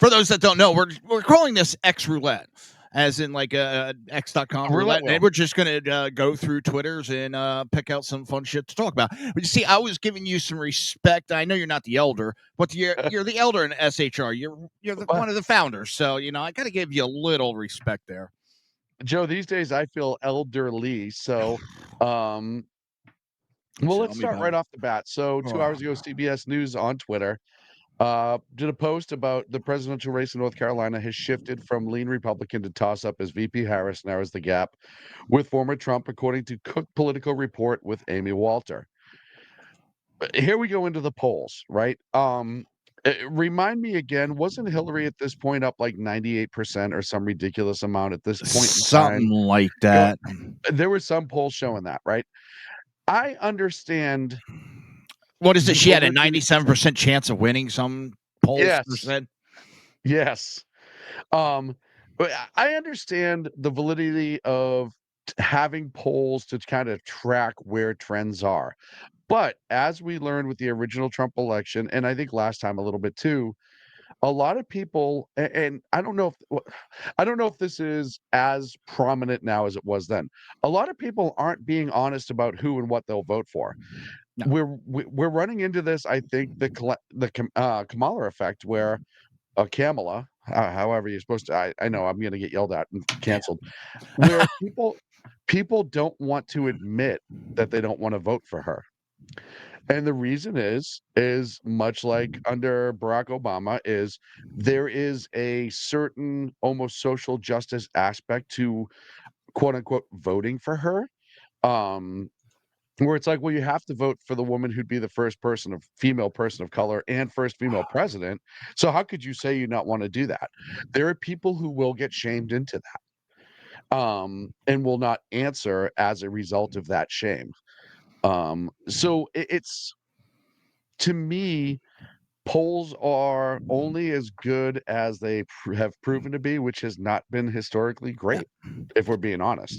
For those that don't know, we're calling this X Roulette, as in like X.com Roulette roulette, wheel. and we're just gonna go through Twitters and pick out some fun shit to talk about. But you see, I was giving you some respect. I know you're not the elder, but you're the elder in SHR. One of the founders, so I got to give you a little respect there. Joe, these days I feel elderly, so well, Tell let's me start about right it. off the bat. So 2 hours ago, CBS News on Twitter did a post about the presidential race in North Carolina has shifted from lean Republican to toss up as VP Harris narrows the gap with former Trump, according to Cook Political Report with Amy Walter. Here we go into the polls, right? Remind me again, wasn't Hillary at this point up like 98% or some ridiculous amount at this point in time? Something like It wa- that. there were some polls showing that, right? I understand What is it? the She had a validity. 97% chance of winning. Some pollster Yes, said. yes. But I understand the validity of having polls to kind of track where trends are. But as we learned with the original Trump election, and I think last time a little bit too, a lot of people, and I don't know if this is as prominent now as it was then. A lot of people aren't being honest about who and what they'll vote for. No. We're running into this, I think, the Kamala effect, where Kamala, however you're supposed to. I know I'm going to get yelled at and canceled. Where people don't want to admit that they don't want to vote for her. And the reason is much like under Barack Obama, is there is a certain almost social justice aspect to quote unquote voting for her. Um, where it's like, well, you have to vote for the woman who'd be the first female person of color and first female president. So how could you say you not want to do that? There are people who will get shamed into that, and will not answer as a result of that shame. So it's, to me, polls are only as good as they have proven to be, which has not been historically great, if we're being honest.